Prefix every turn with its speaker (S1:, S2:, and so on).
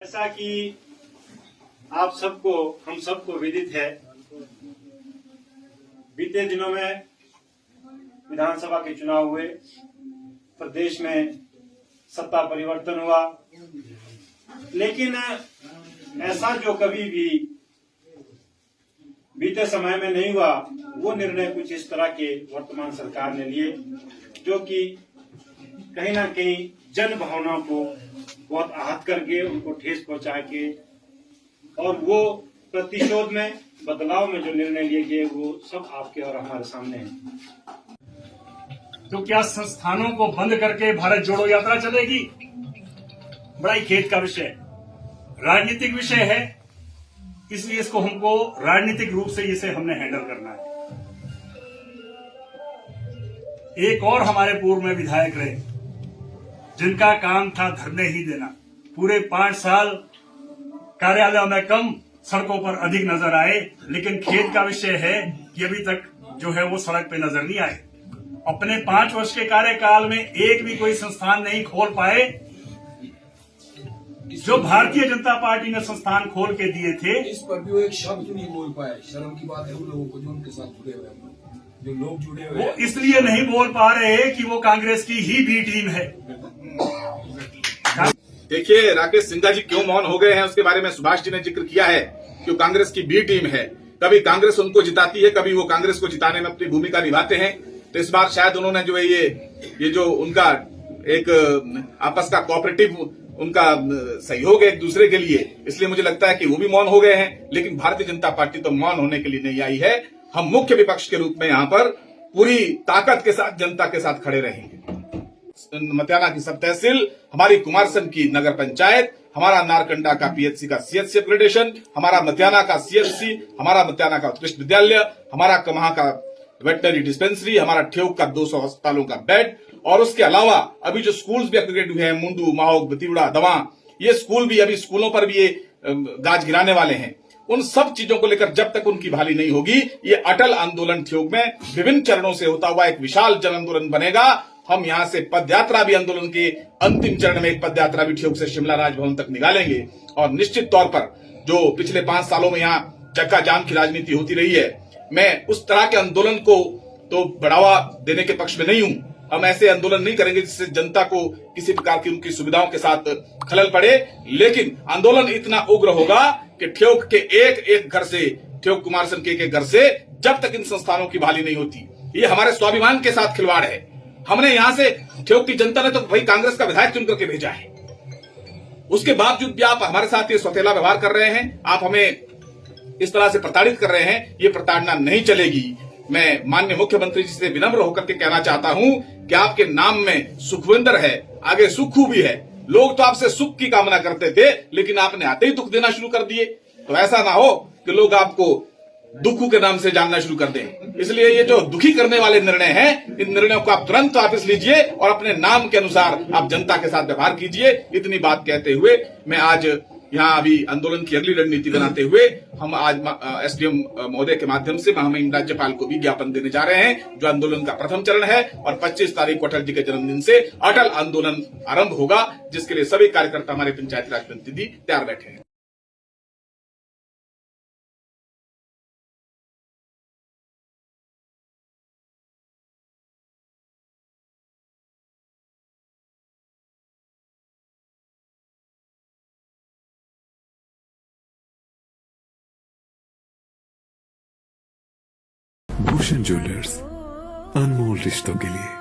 S1: जैसा कि आप सबको हम सबको विदित है, बीते दिनों में विधानसभा के चुनाव हुए, प्रदेश में सत्ता परिवर्तन हुआ, लेकिन ऐसा जो कभी भी बीते समय में नहीं हुआ, वो निर्णय कुछ इस तरह के वर्तमान सरकार ने लिए जो कि कहीं ना कहीं जन भावनाओं को बहुत आहत करके उनको ठेस पहुंचा के और वो प्रतिशोध में बदलाव में जो निर्णय लिए गए वो सब आपके और हमारे सामने है।
S2: तो क्या संस्थानों को बंद करके भारत जोड़ो यात्रा चलेगी? बड़ा ही खेद का विषय, राजनीतिक विषय है, इसलिए इसको हमको राजनीतिक रूप से इसे हमने हैंडल करना है। एक और हमारे पूर्व में विधायक रहे जिनका काम था धरने ही देना, पूरे 5 साल कार्यालयों में कम, सड़कों पर अधिक नजर आए, लेकिन खेद का विषय है कि अभी तक जो है वो सड़क पे नजर नहीं आए। अपने 5 वर्ष के कार्यकाल में एक भी कोई संस्थान नहीं खोल पाए। जो भारतीय जनता पार्टी ने संस्थान खोल के दिए थे,
S3: इस पर भी वो एक शब्द नहीं बोल पाए। शर्म की बात है उन लोगों को जो उनके साथ जुड़े हुए हैं, जो लोग जुड़े हुए
S2: वो इसलिए नहीं बोल पा रहे कि वो कांग्रेस की ही बी टीम है।
S4: देखिए, राकेश सिंघा जी क्यों मौन हो गए हैं उसके बारे में सुभाष जी ने जिक्र किया है कि वो कांग्रेस की बी टीम है। कभी कांग्रेस उनको जिताती है, कभी वो कांग्रेस को जिताने में अपनी भूमिका निभाते हैं। तो इस बार शायद उन्होंने जो है ये जो उनका एक आपस का कोऑपरेटिव उनका सहयोग है एक दूसरे के लिए, इसलिए मुझे लगता है कि वो भी मौन हो गए हैं। लेकिन भारतीय जनता पार्टी तो मौन होने के लिए नहीं आई है। हम मुख्य विपक्ष के रूप में यहाँ पर पूरी ताकत के साथ जनता के साथ खड़े रहेंगे। मतियाना की सब तहसील, हमारी कुमारसैन की नगर पंचायत, हमारा नारकंडा का पीएचसी का सीएचसी अपग्रेडेशन, हमारा मतियाना का सीएचसी, हमारा मतियाना का उत्कृष्ट विद्यालय, हमारा कमाहा का वेटनरी डिस्पेंसरी, हमारा ठेउक का 200 अस्पतालों का बेड, और उसके अलावा अभी जो स्कूल्स भी अपग्रेड हुए हैं, मुंडू, माहोग, बतीवड़ा, दवा, ये स्कूल भी अभी स्कूलों पर भी ये गाज गिराने वाले हैं। उन सब चीजों को लेकर जब तक उनकी भाली नहीं होगी, ये अटल आंदोलन ठेउक में विभिन्न चरणों से होता हुआ एक विशाल जन आंदोलन बनेगा। हम यहां से पदयात्रा भी, आंदोलन के अंतिम चरण में एक पदयात्रा भी ठेउक से शिमला राजभवन तक निकालेंगे। और निश्चित तौर पर जो पिछले 5 सालों में यहाँ चक्का जाम की राजनीति होती रही है, मैं उस तरह के आंदोलन को तो बढ़ावा देने के पक्ष में नहीं हूं। हम ऐसे आंदोलन नहीं करेंगे जिससे जनता को किसी प्रकार की उनकी सुविधाओं के साथ खलल पड़े, लेकिन आंदोलन इतना उग्र होगा कि ठेउक के एक घर से, ठेउक कुमारसैन के एक घर से जब तक इन संस्थानों की भाली नहीं होती, ये हमारे स्वाभिमान के साथ खिलवाड़ है। हमने यहां से, ठेउक की जनता ने तो भाई कांग्रेस का विधायक चुन करके भेजा है, उसके बावजूद भी आप हमारे साथ ये सौतेला व्यवहार कर रहे हैं, आप हमें इस तरह से प्रताड़ित कर रहे हैं। ये प्रताड़ना नहीं चलेगी। मैं माननीय मुख्यमंत्री जी से विनम्र होकर के कहना चाहता हूं कि आपके नाम में सुखविंदर है, आगे सुखू भी है। लोग तो आपसे सुख की कामना करते थे, लेकिन आपने आते ही दुख देना शुरू कर दिए। तो ऐसा ना हो कि लोग आपको दुखू के नाम से जानना शुरू कर दें। इसलिए ये जो दुखी करने वाले निर्णय हैं, इन निर्णयों को आप तुरंत वापस लीजिए और अपने नाम के अनुसार आप जनता के साथ व्यवहार कीजिए। इतनी बात कहते हुए मैं आज यहाँ अभी आंदोलन की अगली रणनीति बनाते हुए हम आज एसडीएम महोदय के माध्यम से हम राज्यपाल को भी ज्ञापन देने जा रहे हैं, जो आंदोलन का प्रथम चरण है। और 25 तारीख को अटल जी के जन्मदिन से अटल आंदोलन आरंभ होगा, जिसके लिए सभी कार्यकर्ता हमारे पंचायती राज प्रतिनिधि तैयार बैठे हैं।
S5: भूषण ज्वेलर्स, अनमोल रिश्तों के लिए।